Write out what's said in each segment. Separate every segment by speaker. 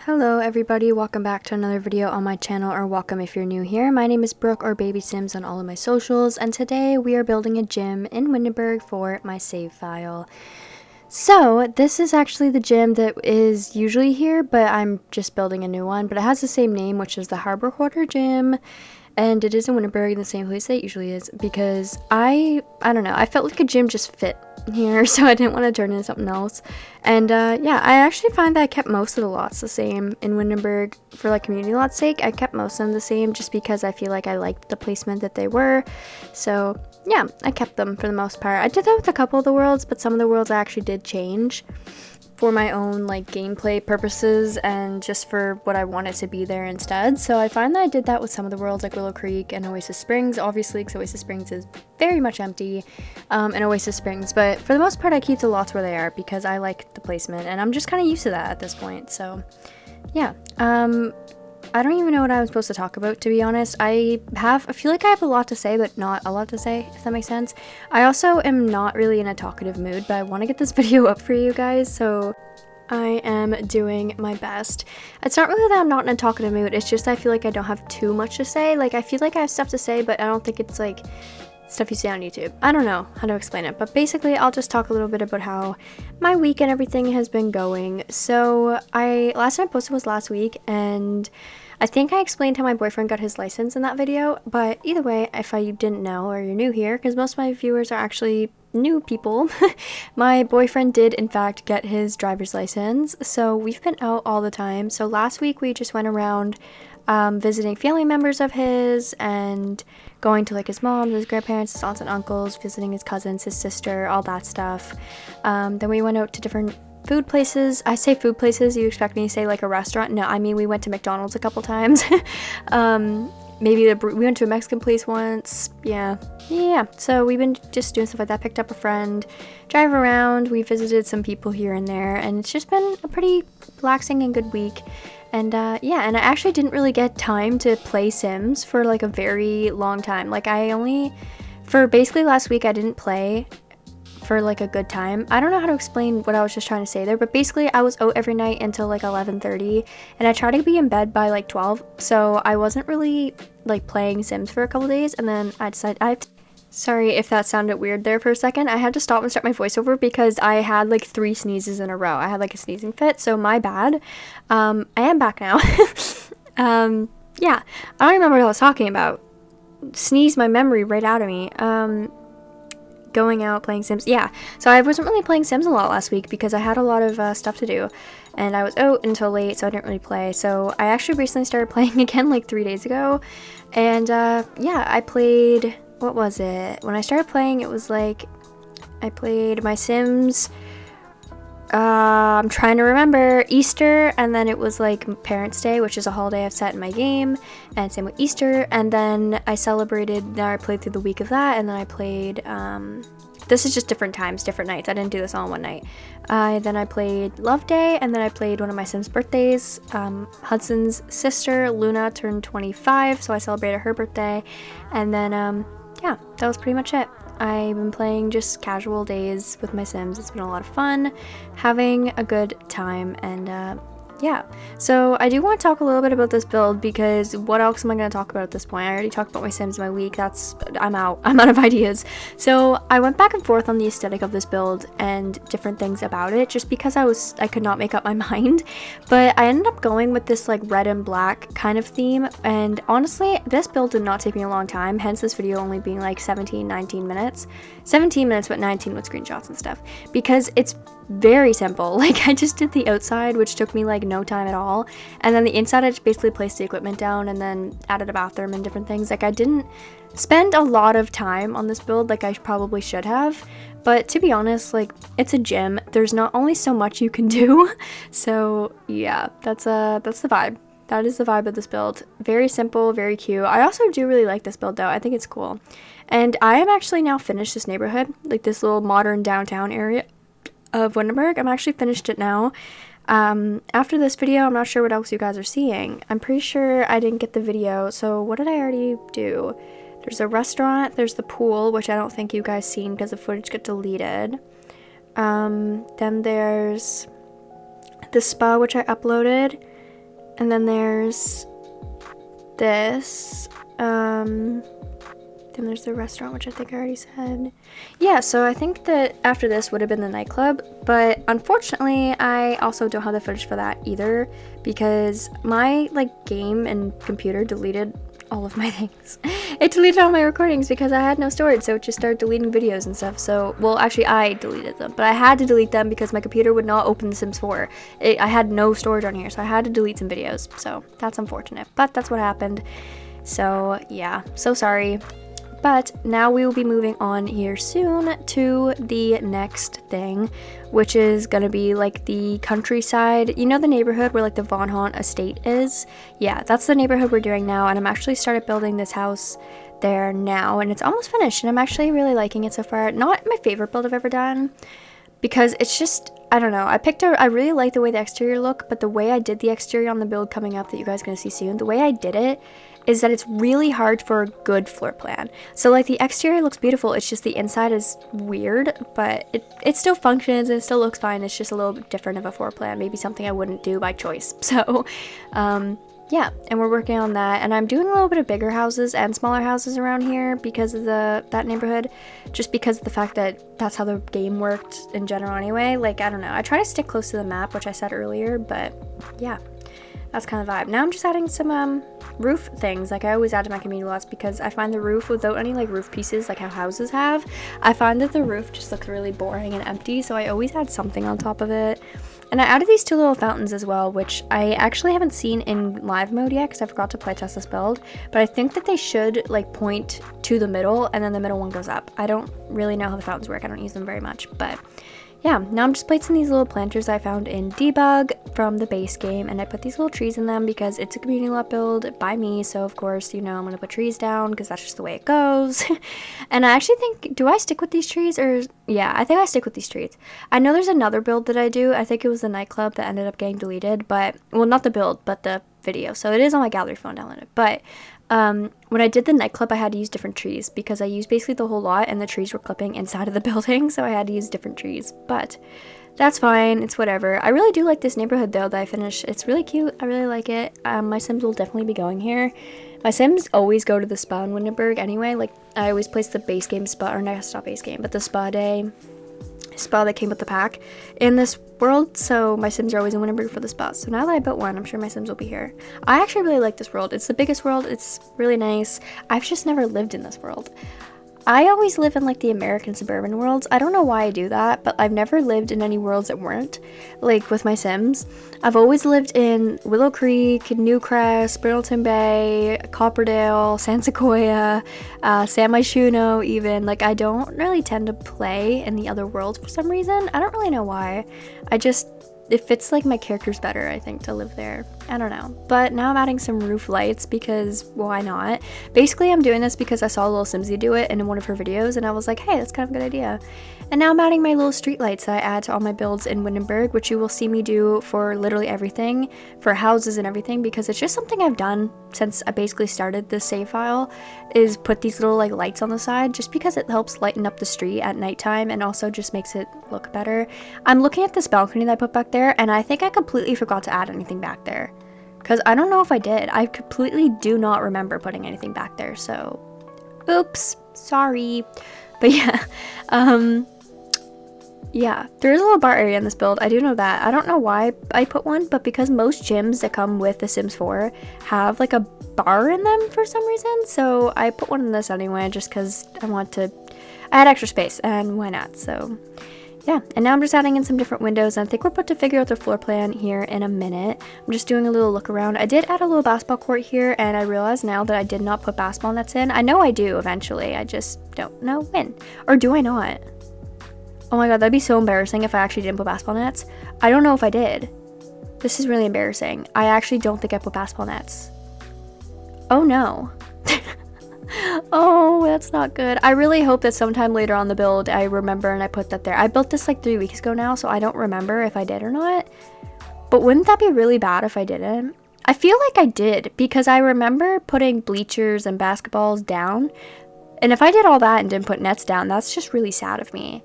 Speaker 1: Hello everybody, welcome back to another video on my channel, or welcome if you're new here. My name is Brooke, or Baby Sims on all of my socials, and today we are building a gym in Windenburg for my save file. So this is actually the gym that is usually here, but I'm just building a new one, but it has the same name, which is the Harbour Gym. And it is in Windenburg, in the same place that it usually is, because I don't know, I felt like a gym just fit here, so I didn't want to turn into something else. And yeah, I actually find that I kept most of the lots the same in Windenburg for like community lots sake. I kept most of them the same just because I feel like I liked the placement that they were. So yeah, I kept them for the most part. I did that with a couple of the worlds, but some of the worlds I actually did change for my own like gameplay purposes and just for what I wanted to be there instead. So I find that I did that with some of the worlds like Willow Creek and Oasis Springs, obviously, because Oasis Springs is very much empty, and Oasis Springs, but for the most part I keep the lots where they are because I like the placement and I'm just kind of used to that at this point. So yeah, I don't even know what I was supposed to talk about, to be honest. I feel like I have a lot to say, but not a lot to say, if that makes sense. I also am not really in a talkative mood, but I want to get this video up for you guys, so I am doing my best. It's not really that I'm not in a talkative mood, it's just I feel like I don't have too much to say. Like, I feel like I have stuff to say, but I don't think it's like stuff you see on YouTube. I don't know how to explain it, but basically I'll just talk a little bit about how my week and everything has been going. So last time I posted was last week, and I think I explained how my boyfriend got his license in that video, but either way, if you didn't know or you're new here, because most of my viewers are actually new people, my boyfriend did in fact get his driver's license, so we've been out all the time. So last week we just went around visiting family members of his and going to like his mom, his grandparents, his aunts and uncles, visiting his cousins, his sister, all that stuff. Then we went out to different food places. I say food places, you expect me to say like a restaurant? No, I mean we went to McDonald's a couple times. We went to a Mexican place once. Yeah. So we've been just doing stuff like that. Picked up a friend, drive around. We visited some people here and there, and it's just been a pretty relaxing and good week. And yeah, and I actually didn't really get time to play Sims for like a very long time. Like for basically last week I didn't play for like a good time. I don't know how to explain what I was just trying to say there, but basically I was out every night until like 11:30, and I tried to be in bed by like 12, so I wasn't really like playing Sims for a couple days, and then I decided sorry if that sounded weird there for a second. I had to stop and start my voiceover because I had like 3 sneezes in a row. I had like a sneezing fit, so my bad. I am back now. Yeah, I don't remember what I was talking about. Sneezed my memory right out of me. Going out, playing Sims. Yeah, so I wasn't really playing Sims a lot last week because I had a lot of stuff to do, and I was out until late, so I didn't really play. So I actually recently started playing again like 3 days ago, and yeah, I played, what was it? When I started playing, it was like, I played my Sims, I'm trying to remember, Easter, and then it was like Parents' Day, which is a holiday I've set in my game, and same with Easter, and then I played through the week of that, and then I played, this is just different times, different nights. I didn't do this all in one night. Then I played Love Day, and then I played one of my Sims' birthdays. Hudson's sister, Luna, turned 25, so I celebrated her birthday, and then, yeah, that was pretty much it. I've been playing just casual days with my Sims. It's been a lot of fun, having a good time, and yeah. So I do want to talk a little bit about this build, because what else am I going to talk about at this point? I already talked about my Sims, my week. I'm out of ideas. So I went back and forth on the aesthetic of this build and different things about it, just because I could not make up my mind. But I ended up going with this like red and black kind of theme, and honestly, this build did not take me a long time, hence this video only being like 19 minutes, but 19 with screenshots and stuff, because it's very simple. Like, I just did the outside, which took me like no time at all, and then the inside I just basically placed the equipment down and then added a bathroom and different things. Like, I didn't spend a lot of time on this build like I probably should have, but to be honest, like, it's a gym, there's not only so much you can do. So yeah, that's the vibe. That is the vibe of this build. Very simple, very cute. I also do really like this build though. I think it's cool, and I am actually now finished this neighborhood, like this little modern downtown area of Windenburg. I'm actually finished it now. After this video, I'm not sure what else you guys are seeing. I'm pretty sure I didn't get the video, so what did I already do? There's a restaurant, there's the pool, which I don't think you guys seen because the footage got deleted. Then there's the spa, which I uploaded. And then there's this. Then there's the restaurant, which I think I already said. Yeah, so I think that after this would have been the nightclub, but unfortunately I also don't have the footage for that either because my game and computer deleted all of my things. It deleted all my recordings because I had no storage, so it just started deleting videos and stuff. So, well, actually I deleted them, but I had to delete them because my computer would not open The Sims 4. I had no storage on here, so I had to delete some videos. So that's unfortunate, but that's what happened. So yeah, so sorry. But now we will be moving on here soon to the next thing, which is gonna be like the countryside. You know the neighborhood where like the Von Haunt estate is? Yeah, that's the neighborhood we're doing now, and I'm actually started building this house there now, and it's almost finished, and I'm actually really liking it so far. Not my favorite build I've ever done, because it's just, I don't know, I really like the way the exterior look, but the way I did the exterior on the build coming up that you guys are gonna see soon, the way I did it is that it's really hard for a good floor plan. So like the exterior looks beautiful, it's just the inside is weird, but it still functions and it still looks fine. It's just a little bit different of a floor plan, maybe something I wouldn't do by choice. So yeah, and we're working on that, and I'm doing a little bit of bigger houses and smaller houses around here because of that neighborhood, just because of the fact that that's how the game worked in general anyway. Like, I don't know, I try to stick close to the map, which I said earlier, but yeah, that's kind of the vibe. Now I'm just adding some roof things like I always add to my community lots, because I find the roof without any like roof pieces like how houses have, I find that the roof just looks really boring and empty, so I always add something on top of it. And I added these two little fountains as well, which I actually haven't seen in live mode yet because I forgot to playtest this build, but I think that they should like point to the middle and then the middle one goes up. I don't really know how the fountains work, I don't use them very much, but yeah, now I'm just placing these little planters I found in debug from the base game, and I put these little trees in them because it's a community lot build by me, so of course, you know, I'm gonna put trees down because that's just the way it goes. And I actually think, do I stick with these trees, or yeah, I think I stick with these trees. I know there's another build that I do, I think it was the nightclub that ended up getting deleted, but, well, not the build, but the video, so it is on my gallery phone downloaded, but when I did the nightclub I had to use different trees because I used basically the whole lot and the trees were clipping inside of the building, so I had to use different trees, but that's fine, it's whatever. I really do like this neighborhood though that I finished. It's really cute, I really like it. My Sims will definitely be going here. My Sims always go to the spa in Windenburg anyway, like I always place the base game spa, or not base game, but the spa day spa that came with the pack in this world, so my Sims are always in Windenburg for the spa. So now that I built one, I'm sure my Sims will be here. I actually really like this world. It's the biggest world, it's really nice. I've just never lived in this world. I always live in like the American suburban worlds. I don't know why I do that, but I've never lived in any worlds that weren't like with my Sims. I've always lived in Willow Creek, Newcrest, Brindleton Bay, Copperdale, San Sequoia, San Myshuno even. Like I don't really tend to play in the other worlds for some reason. I don't really know why. It fits like my characters better, I think, to live there. I don't know. But now I'm adding some roof lights because why not? Basically, I'm doing this because I saw Little Simsy do it in one of her videos and I was like, hey, that's kind of a good idea. And now I'm adding my little street lights that I add to all my builds in Windenburg, which you will see me do for literally everything, for houses and everything, because it's just something I've done since I basically started this save file, is put these little like lights on the side just because it helps lighten up the street at nighttime and also just makes it look better. I'm looking at this balcony that I put back there and I think I completely forgot to add anything back there, because I don't know if I did. I completely do not remember putting anything back there, so oops, sorry. But yeah, yeah, there is a little bar area in this build. I do know that. I don't know why I put one, but because most gyms that come with The Sims 4 have like a bar in them for some reason, so I put one in this anyway just because I had extra space and why not. So yeah, and now I'm just adding in some different windows, and I think we're about to figure out the floor plan here in a minute. I'm just doing a little look around. I did add a little basketball court here, and I realize now that I did not put basketball nets in. I know I do eventually, I just don't know when. Or do I not? Oh my god, that'd be so embarrassing if I actually didn't put basketball nets. I don't know if I did. This is really embarrassing. I actually don't think I put basketball nets. Oh no. Oh, that's not good. I really hope that sometime later on the build I remember and I put that there. I built this like 3 weeks ago now, so I don't remember if I did or not. But wouldn't that be really bad if I didn't? I feel like I did, because I remember putting bleachers and basketballs down. And if I did all that and didn't put nets down, that's just really sad of me.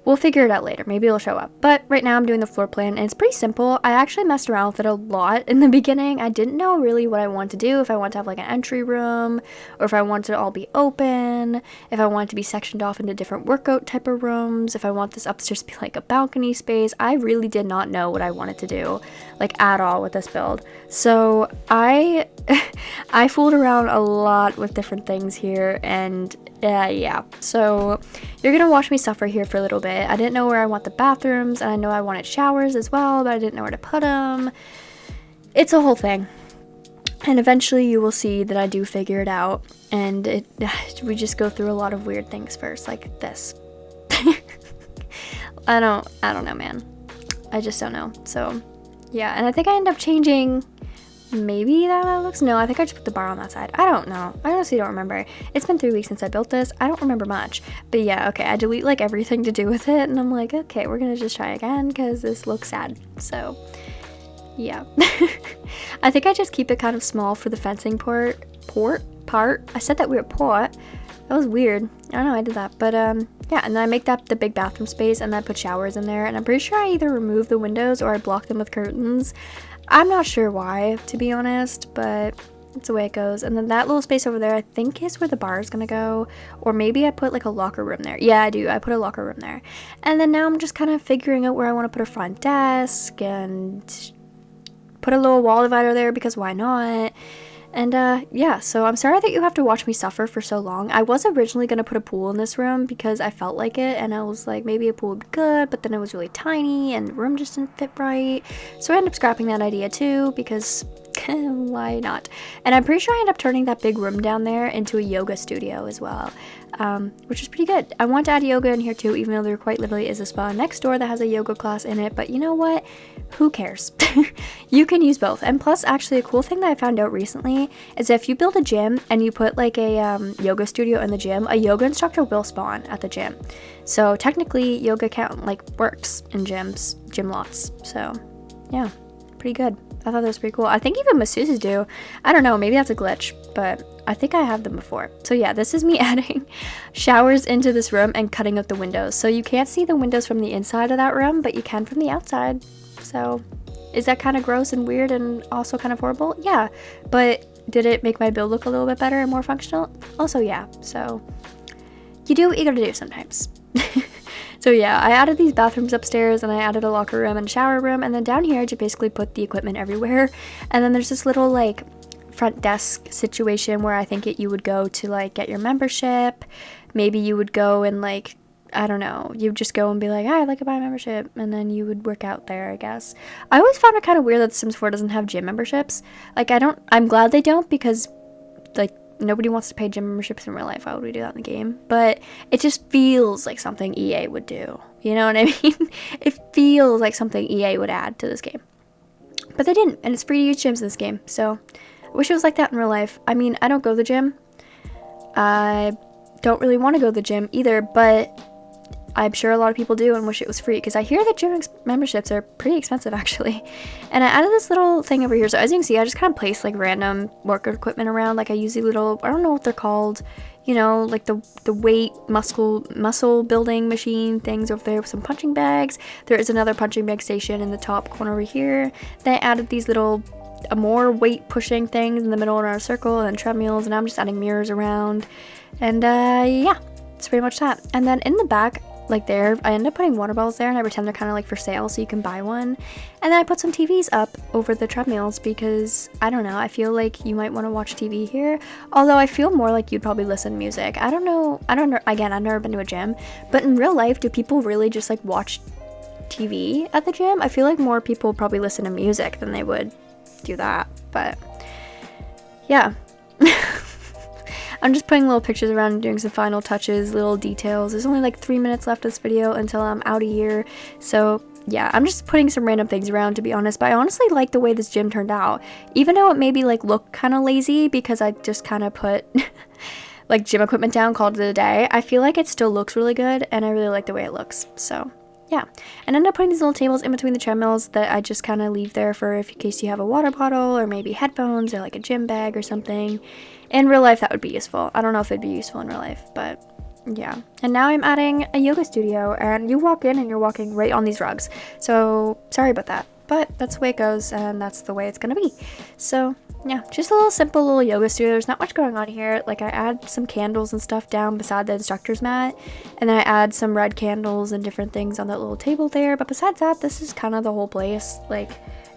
Speaker 1: we'll figure it out later. Maybe it'll show up. But right now I'm doing the floor plan, and it's pretty simple. I actually messed around with it a lot in the beginning. I didn't know really what I wanted to do, if I want to have like an entry room, or if I wanted it to all be open, if I want it to be sectioned off into different workout type of rooms, if I want this upstairs to be like a balcony space. I really did not know what I wanted to do, like at all with this build. So I fooled around a lot with different things here, and yeah, so you're gonna watch me suffer here for a little bit. I didn't know where I want the bathrooms, and I know I wanted showers as well, but I didn't know where to put them. It's a whole thing, and eventually you will see that I do figure it out, and we just go through a lot of weird things first, like this. I don't know, man. I just don't know. So yeah, and I think I end up changing. Maybe that looks, no, I think I just put the bar on that side. I don't know. I honestly don't remember. It's been 3 weeks since I built this. I don't remember much. But yeah, okay, I delete like everything to do with it, and I'm like, okay, we're gonna just try again because this looks sad. So yeah. I think I just keep it kind of small for the fencing part. I said that weird part. That was weird. I don't know, I did that. But yeah, and then I make that the big bathroom space, and then I put showers in there, and I'm pretty sure I either remove the windows or I block them with curtains. I'm not sure why, to be honest, but it's the way it goes. And then that little space over there, I think is where the bar is gonna go, or maybe I put like a locker room there. Yeah, I do. I put a locker room there. And then now I'm just kind of figuring out where I want to put a front desk and put a little wall divider there because why not? And yeah, so I'm sorry that you have to watch me suffer for so long. I was originally going to put a pool in this room because I felt like it, and I was like, maybe a pool would be good, but then it was really tiny and the room just didn't fit right. So I ended up scrapping that idea too because why not? And I'm pretty sure I ended up turning that big room down there into a yoga studio as well, which is pretty good. I want to add yoga in here too, even though there quite literally is a spa next door that has a yoga class in it, but you know what? Who cares? You can use both. And plus, actually, a cool thing that I found out recently is if you build a gym and you put like a yoga studio in the gym, a yoga instructor will spawn at the gym. So technically, yoga works in gyms, gym lots. So yeah, pretty good. I thought that was pretty cool. I think even masseuses do. I don't know, maybe that's a glitch, but I think I have them before. So yeah, this is me adding showers into this room and cutting out the windows. So you can't see the windows from the inside of that room, but you can from the outside. So is that kind of gross and weird and also kind of horrible? Yeah, but did it make my build look a little bit better and more functional? Also, yeah. So you do what you gotta do sometimes. So yeah, I added these bathrooms upstairs, and I added a locker room and shower room, and then down here I just basically put the equipment everywhere. And then there's this little like front desk situation where I think you would go to like get your membership. Maybe you would go and like, I don't know, you would just go and be like, I'd like to buy a membership, and then you would work out there, I guess. I always found it kind of weird that The Sims 4 doesn't have gym memberships. Like I'm glad they don't, because like nobody wants to pay gym memberships in real life. Why would we do that in the game? But it just feels like something EA would do. You know what I mean? It feels like something EA would add to this game. But they didn't, and it's free to use gyms in this game. So I wish it was like that in real life. I mean, I don't go to the gym. I don't really want to go to the gym either, but I'm sure a lot of people do and wish it was free, because I hear that gym memberships are pretty expensive actually. And I added this little thing over here, so as you can see, I just kind of placed like random workout equipment around. Like I use the little, I don't know what they're called, you know, like the weight muscle building machine things over there with some punching bags. There is another punching bag station in the top corner over here. Then I added these little more weight pushing things in the middle around a circle, and then treadmills, and I'm just adding mirrors around. And yeah, it's pretty much that. And then in the back, like there, I end up putting water bottles there, and I pretend they're kind of like for sale so you can buy one. And then I put some TVs up over the treadmills because, I don't know, I feel like you might want to watch TV here. Although I feel more like you'd probably listen to music. I don't know, again, I've never been to a gym, but in real life, do people really just like watch TV at the gym? I feel like more people probably listen to music than they would do that, but yeah. I'm just putting little pictures around and doing some final touches, little details. There's only like 3 minutes left of this video until I'm out of here. So yeah, I'm just putting some random things around, to be honest. But I honestly like the way this gym turned out. Even though it maybe like looked kind of lazy because I just kind of put like gym equipment down, called it a day. I feel like it still looks really good, and I really like the way it looks. So yeah, and end up putting these little tables in between the treadmills that I just kind of leave there for in case you have a water bottle or maybe headphones or like a gym bag or something. In real life, that would be useful. I don't know if it'd be useful in real life, but yeah. And now I'm adding a yoga studio, and you walk in and you're walking right on these rugs. So sorry about that, but that's the way it goes, and that's the way it's gonna be. So yeah, just a little simple little yoga studio. There's not much going on here. Like, I add some candles and stuff down beside the instructor's mat, and then I add some red candles and different things on that little table there. But besides that, this is kind of the whole place. Like,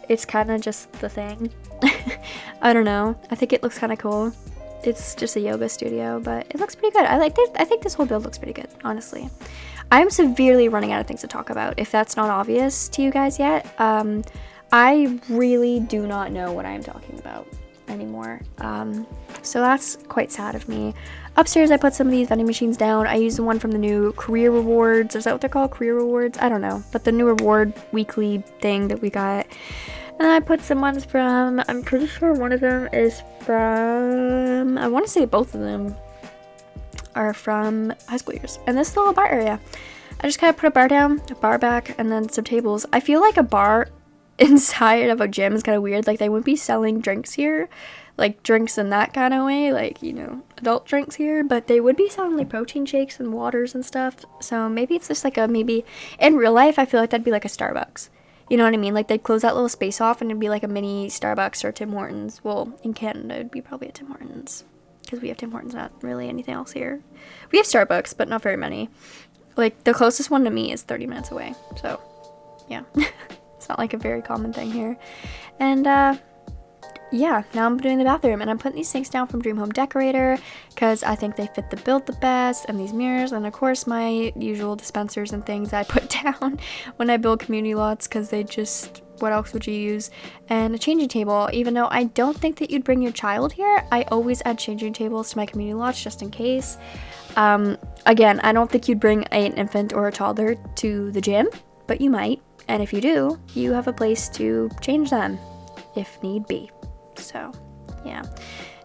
Speaker 1: it's kind of just the thing. I don't know. I think it looks kind of cool. It's just a yoga studio, but it looks pretty good. I think this whole build looks pretty good, honestly. I'm severely running out of things to talk about, if that's not obvious to you guys yet. I really do not know what I'm talking about anymore. So that's quite sad of me. Upstairs, I put some of these vending machines down. I used the one from the new career rewards. Is that what they're called? Career rewards? I don't know. But the new reward weekly thing that we got. And then I put some ones from, I'm pretty sure one of them is from, I want to say both of them are from high school years. And this little bar area, I just kind of put a bar down, a bar back, and then some tables. I feel like a bar inside of a gym is kind of weird. Like, they wouldn't be selling drinks here, like drinks in that kind of way, like, you know, adult drinks here, but they would be selling like protein shakes and waters and stuff. So maybe it's just like a, maybe in real life, I feel like that'd be like a Starbucks. You know what I mean? Like, they'd close that little space off and it'd be like a mini Starbucks or Tim Hortons. Well, in Canada, it'd be probably a Tim Hortons, because we have Tim Hortons, not really anything else here. We have Starbucks, but not very many. Like, the closest one to me is 30 minutes away. So, yeah. It's not like a very common thing here. And, yeah, now I'm doing the bathroom, and I'm putting these sinks down from Dream Home Decorator because I think they fit the build the best, and these mirrors, and of course my usual dispensers and things I put down when I build community lots, because they just, what else would you use? And a changing table. Even though I don't think that you'd bring your child here, I always add changing tables to my community lots just in case. Again, I don't think you'd bring an infant or a toddler to the gym, but you might. And if you do, you have a place to change them if need be. So, yeah.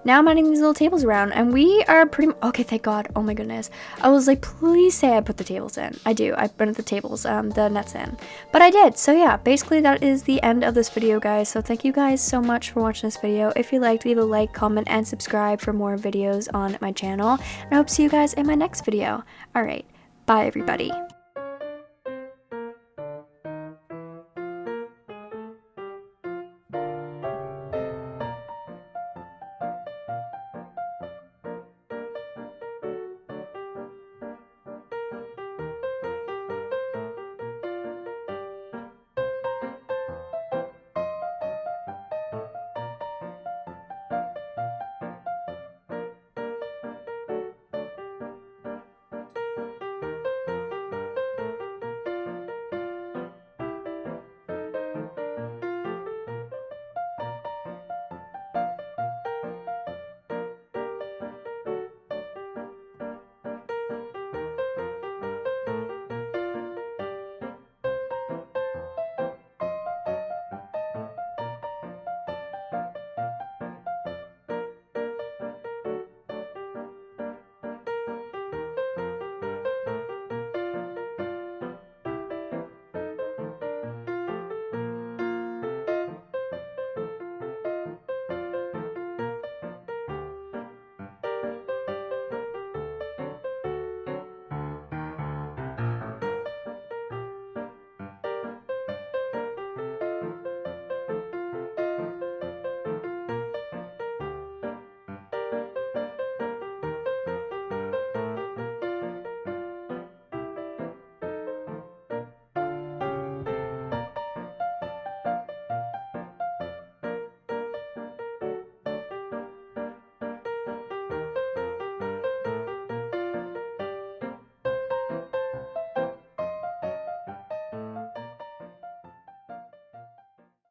Speaker 1: Now I'm adding these little tables around, and we are pretty okay, thank God. Oh my goodness. I was like, please say I put the tables in. I do. I put the tables, the nets in. But I did. So yeah, basically that is the end of this video, guys. So thank you guys so much for watching this video. If you liked, leave a like, comment, and subscribe for more videos on my channel. And I hope to see you guys in my next video. Alright, bye everybody.